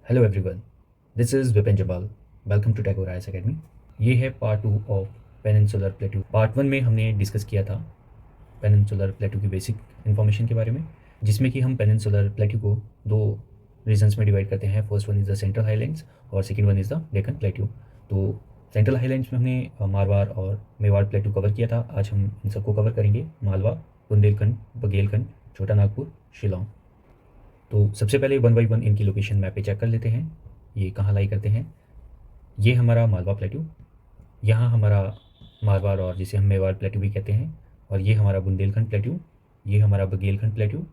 Hello everyone, this is Vipin Jabal. Welcome to Tagore IAS academy. ये है part 2 of peninsular plateau. Part 1 में हमने discuss किया था पेनिनसुलर प्लेट्यू की बेसिक इन्फॉर्मेशन के बारे में, जिसमें कि हम पेनिनसुलर प्लेट्यू को दो रीजन्स में डिवाइड करते हैं। First one is the central highlands और second one is the Deccan plateau. तो सेंट्रल हाईलैंड्स में हमने मारवाड़ और मेवाड़ प्लेट्यू कवर किया था। आज हम इन सबको कवर करेंगे, मालवा, बुंदेलखंड, बघेलखंड, छोटा नागपुर, शिलोंग। तो सबसे पहले वन बाई वन इनकी लोकेशन मैप पे चेक कर लेते हैं, ये कहाँ लाई करते हैं। ये हमारा मालवा प्लेट्यू, यहाँ हमारा मारवाड़ और जिसे हम मेवाड़ प्लेट्यू भी कहते हैं, और ये हमारा बुंदेलखंड प्लेट्यू, ये हमारा बघेलखंड प्लेट्यू,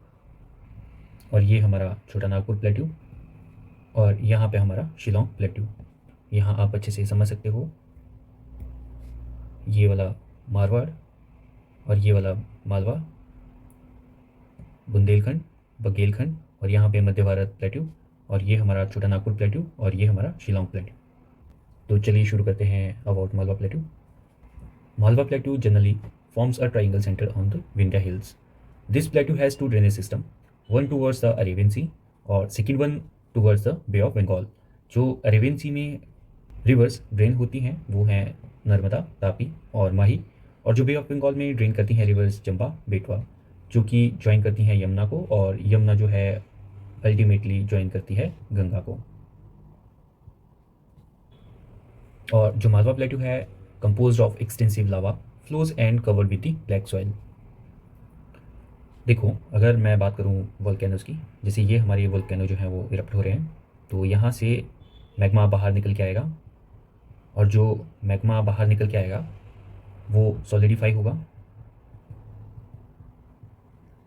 और ये हमारा छोटा नागपुर प्लेट्यू, और यहाँ पे हमारा शिलोंग प्लेट्यू। यहाँ आप अच्छे से समझ सकते हो, ये वाला मारवाड़ और ये वाला मालवा, बुंदेलखंड, बघेलखंड, और यहाँ पे मध्य भारत प्लेट्यू, और ये हमारा छोटा नागपुर प्लेट्यू, और ये हमारा शिलोंग प्लेट्यू। तो चलिए शुरू करते हैं about Malwa plateau. Malwa plateau generally forms a triangle center on the Vindhya Hills. This plateau has two drainage system, one towards the Arabian Sea और second one towards the Bay of Bengal. जो Arabian सी में reverse drain होती हैं वो हैं नर्मदा, तापी और माही, और जो बे ऑफ बंगाल में ड्रेन करती हैं रिवर्स चंबा, बेटवा, जो कि ज्वाइन करती हैं यमुना को, और यमुना जो है अल्टीमेटली ज्वाइन करती है गंगा को। और जो मालवा प्लेट्यू है composed of extensive lava flows and covered with the black soil. देखो, अगर मैं बात करूं वोल्केनोज की, जैसे ये हमारे वोल्केनो जो हैं वो इरप्ट हो रहे हैं, तो यहाँ से मैग्मा बाहर निकल के आएगा, और जो मैग्मा बाहर निकल के आएगा वो सॉलिडिफाई होगा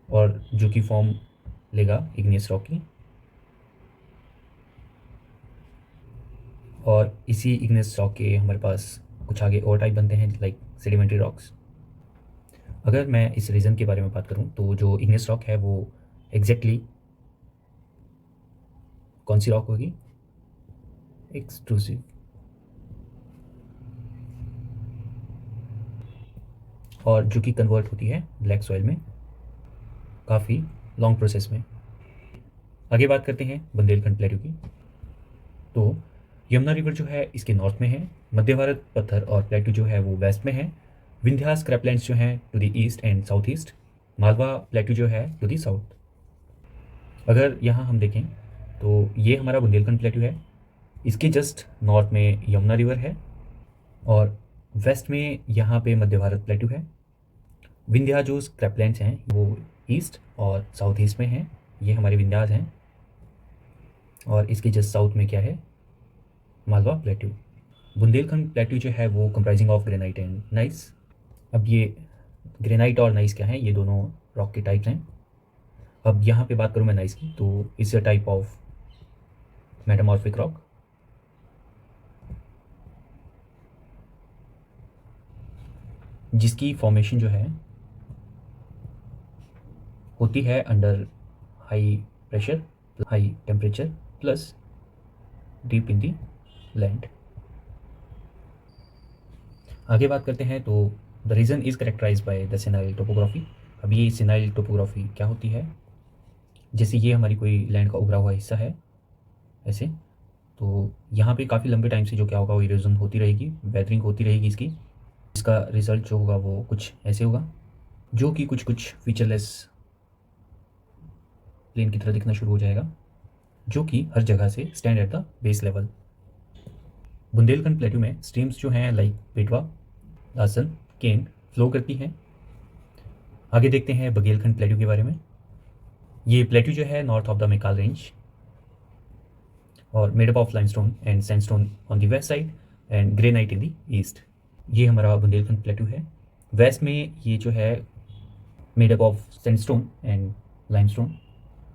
और जो कि फॉर्म लेगा इग्नियस रॉक की, और इसी इग्नियस रॉक के हमारे पास कुछ आगे और टाइप बनते हैं लाइक सेडिमेंट्री रॉक्स। अगर मैं इस रीजन के बारे में बात करूं तो जो इग्नियस रॉक है वो एग्जैक्टली कौन सी रॉक होगी? एक्सट्रूसिव, और जो कि कन्वर्ट होती है ब्लैक सॉइल में काफ़ी लॉन्ग प्रोसेस में। आगे बात करते हैं बुंदेलखंड प्लेट्यू की। तो यमुना रिवर जो है इसके नॉर्थ में है, मध्य भारत पत्थर और प्लेट्यू जो है वो वेस्ट में है, विंध्या स्क्रैपलैंड्स जो हैं to the east and south east, Malwa plateau जो है टू द साउथ। अगर यहाँ हम देखें तो ये हमारा बुंदेलखंड प्लेट्यू है, इसके जस्ट नॉर्थ में यमुना रिवर है, और वेस्ट में यहाँ पे मध्य भारत प्लेट्यू है। विंध्या जो स्क्रैपलैंड्स हैं वो ईस्ट और साउथ ईस्ट में हैं, ये हमारे विंध्याज हैं, और इसके जस्ट साउथ में क्या है? मालवा प्लेट्यू। बुंदेलखंड प्लेट्यू जो है वो comprising of granite and nice. अब ये ग्रेनाइट और नाइस क्या है? ये दोनों रॉक के टाइप्स हैं। अब यहाँ पे बात करूँ मैं नाइस की, तो it's a type of metamorphic rock, जिसकी फॉर्मेशन जो है होती है under high pressure, high temperature plus deep in the land. आगे बात करते हैं तो the region is characterize by the senile topography. अब ये सिनाइल टोपोग्राफी क्या होती है? जैसे ये हमारी कोई लैंड का उभरा हुआ हिस्सा है ऐसे, तो यहाँ पे काफ़ी लंबे टाइम से जो क्या होगा वो इरोजन होती रहेगी, वेदरिंग होती रहेगी इसकी। इसका रिजल्ट जो होगा वो कुछ ऐसे होगा, जो कि कुछ कुछ फीचरलेस प्लेन की तरह दिखना शुरू हो जाएगा, जो कि हर जगह से stand at the base level. Bundelkhand plateau में स्ट्रीम्स जो हैं लाइक बेटवा, लासन, केन फ्लो करती हैं। आगे देखते हैं बघेलखंड प्लेट्यू के बारे में। ये प्लेट्यू जो है north of the Maikal range और made up of limestone and sandstone on the west side and granite in the east. ये हमारा बुंदेलखंड प्लेट्यू है। वेस्ट में ये जो है made up of sandstone and limestone,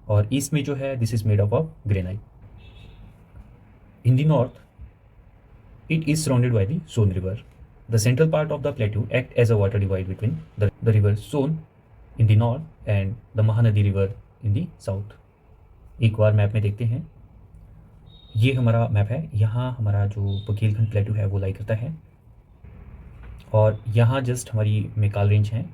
और ईस्ट में जो है this is made up of granite. In the north it is surrounded by the Son river. The central part of the plateau act as a water divide between the river Son in the north and the Mahanadi river in the south. एक बार map में देखते हैं, ये हमारा map है। यहाँ हमारा जो बघेलखंड प्लेट्यू है वो लाई करता है, और यहाँ जस्ट हमारी मेकाल रेंज है,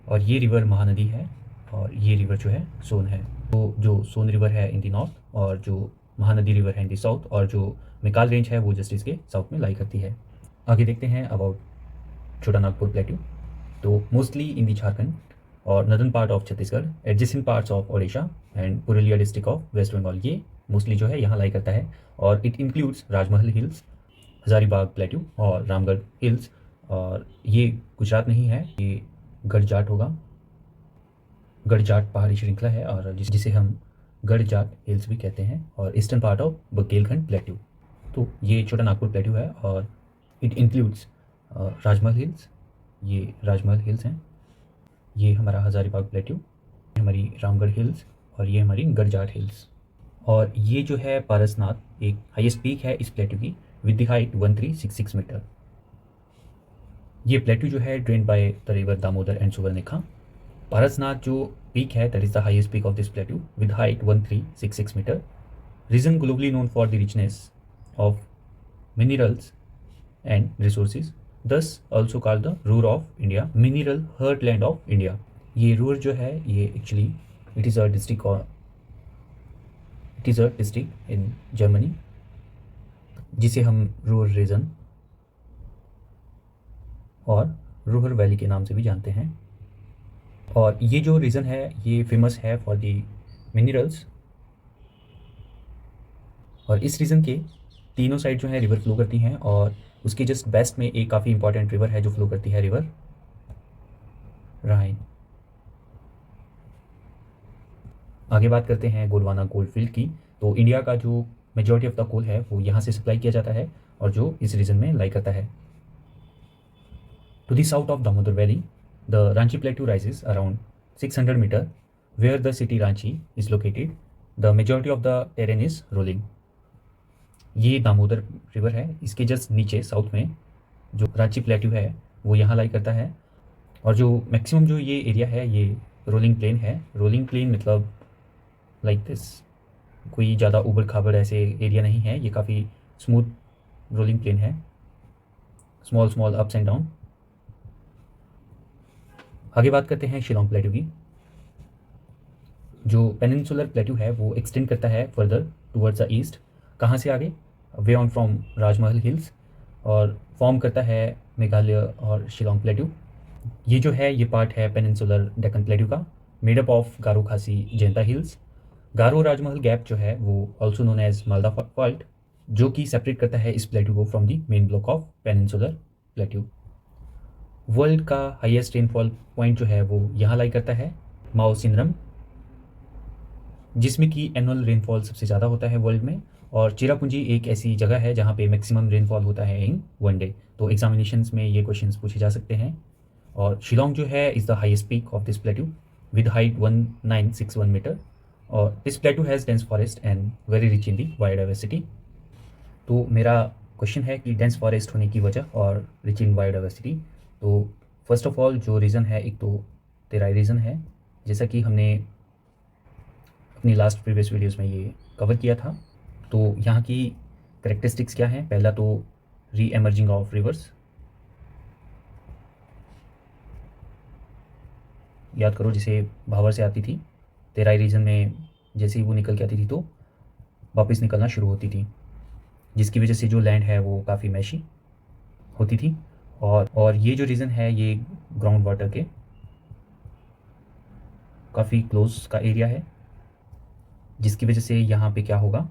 और ये रिवर महानदी है, और ये रिवर जो है सोन है। तो जो सोन रिवर है इन दी नॉर्थ, और जो महानदी रिवर है इन दी साउथ, और जो मैकाल रेंज है वो जस्ट इसके साउथ में लाई करती है। आगे देखते हैं अबाउट छोटा नागपुर प्लेट्यू। तो मोस्टली इन दी झारखंड और northern part of Chhattisgarh, adjacent parts of Odisha and Purulia district of west Bengal, ये मोस्टली जो है यहाँ लाई करता है। और it includes Rajmahal hills, Hazaribagh plateau और रामगढ़ हिल्स। और ये गुजरात नहीं है, ये गढ़जाट होगा। गढ़जाट पहाड़ी श्रृंखला है और जिसे हम गढ़जाट हिल्स भी कहते हैं, और eastern part of Bundelkhand plateau. तो ये छोटा नागपुर प्लेट्यू है और इट इंक्लूड्स राजमहल हिल्स, ये राजमहल हिल्स हैं, ये हमारा हजारीबाग प्लेट्यू, हमारी रामगढ़ हिल्स, और ये हमारी गढ़जाट हिल्स। और ये जो है पारसनाथ एक हाईएस्ट पीक है इस प्लेट्यू की, विद द हाइट 1366 मीटर। ये प्लेट्यू जो है drain by the river Damodar and Subarnarekha. Parasnath जो पीक है that is the highest peak of this plateau with height 1366 metre. Region globally known for the richness of minerals and resources, this also called the Ruhr of India, mineral heartland of India. ये Ruhr जो है ये actually it is a district in Germany, जिसे हम Ruhr reason और Ruhr valley के नाम से भी जानते हैं। और ये जो रीजन है ये फेमस है फॉर दी मिनरल्स, और इस रीजन के तीनों साइड जो है रिवर फ्लो करती हैं, और उसके जस्ट वेस्ट में एक काफ़ी इंपॉर्टेंट रिवर है जो फ्लो करती है, रिवर राइन। आगे बात करते हैं गोंडवाना गोल्ड फील्ड की। तो इंडिया का जो मेजॉरिटी ऑफ द कोल है वो यहाँ से सप्लाई किया जाता है और जो इस रीजन में लाई करता है। To the south of Damodar valley the Ranchi plateau rises around 600 metre where the city Ranchi is located. The majority of the terrain is rolling. ये दामोदर रिवर है, इसके जस्ट नीचे साउथ में जो रांची प्लेट्यू है वो यहाँ लाई करता है। और जो मैक्सिमम जो ये एरिया है ये रोलिंग प्लेन है। रोलिंग प्लेन मतलब लाइक दिस, कोई ज़्यादा ऊबड़ खाबड़ ऐसे एरिया नहीं है, ये काफ़ी स्मूथ रोलिंग प्लेन है, स्मॉल अप्स एंड डाउन। आगे बात करते हैं शिलोंग प्लेट्यू की। जो पेनिनसुलर प्लेट्यू है वो एक्सटेंड करता है फर्दर टुवर्ड्स द ईस्ट। कहाँ से आगे? वे ऑन फ्रॉम राजमहल हिल्स, और फॉर्म करता है मेघालय और शिलोंग प्लेट्यू। ये जो है ये पार्ट है पेनिनसुलर डेक्कन प्लेट्यू का, made up of Garo Khasi Jaintia hills. Garo Rajmahal gap जो है वो also known as Malda fault, जो कि सेपरेट करता है इस प्लेट्यू को from the main block of peninsular plateau. World का हाईएस्ट रेनफॉल पॉइंट जो है वो यहाँ लाई करता है, माओसिनरम, जिसमें कि एनुअल रेनफॉल सबसे ज़्यादा होता है वर्ल्ड में। और चिरापुंजी एक ऐसी जगह है जहाँ पे मैक्सिमम रेनफॉल होता है इन वन डे। तो एग्जामिनेशंस में ये क्वेश्चंस पूछे जा सकते हैं। और शिलोंग जो है is the highest peak of this plateau with height 1961 metre. और this plateau has dense forest and very rich in the biodiversity. तो मेरा क्वेश्चन है कि डेंस फॉरेस्ट होने की वजह और रिच इन बायोडाइवर्सिटी। तो फर्स्ट ऑफ ऑल जो रीज़न है, एक तो तेराई रीज़न है, जैसा कि हमने अपनी लास्ट प्रीवियस वीडियोस में ये कवर किया था। तो यहाँ की करेक्टरिस्टिक्स क्या हैं? पहला तो री एमर्जिंग ऑफ रिवर्स, याद करो जिसे भावर से आती थी, तेराई रीजन में जैसे ही वो निकल के आती थी तो वापस निकलना शुरू होती थी, जिसकी वजह से जो लैंड है वो काफ़ी मैशी होती थी। और ये जो रीज़न है ये ग्राउंड वाटर के काफ़ी क्लोज का एरिया है, जिसकी वजह से यहाँ पे क्या होगा,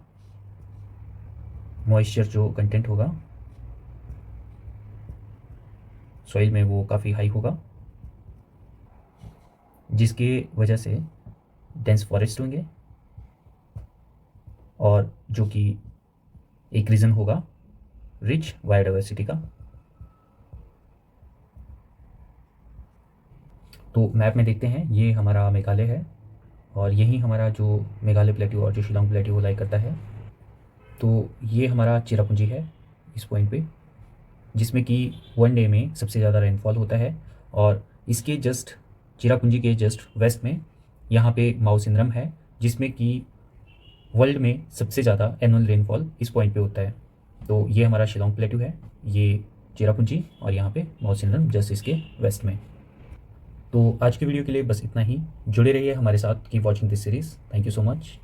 मॉइस्चर जो कंटेंट होगा सॉइल में वो काफ़ी हाई होगा, जिसके वजह से डेंस फॉरेस्ट होंगे। और जो कि एक रीज़न होगा रिच बायोडाइवर्सिटी का। तो मैप में देखते हैं, ये हमारा मेघालय है और यही हमारा जो मेघालय प्लेट्यू और जो शिलोंग प्लेट्यू वो लाई करता है। तो ये हमारा चिरापुंजी है इस पॉइंट पे, जिसमें कि वन डे में सबसे ज़्यादा रेनफॉल होता है। और इसके जस्ट चिरापुंजी के जस्ट वेस्ट में यहाँ पे माओसिनरम है, जिसमें कि वर्ल्ड में सबसे ज़्यादा एनुअल रेनफॉल इस पॉइंट पे होता है। तो ये हमारा शिलोंग प्लेट्यू है, ये चिरापुंजी, और यहाँ पे माओसिनरम जस्ट इसके वेस्ट में। तो आज की वीडियो के लिए बस इतना ही। जुड़े रहिए हमारे साथ, keep watching this series. Thank you so much.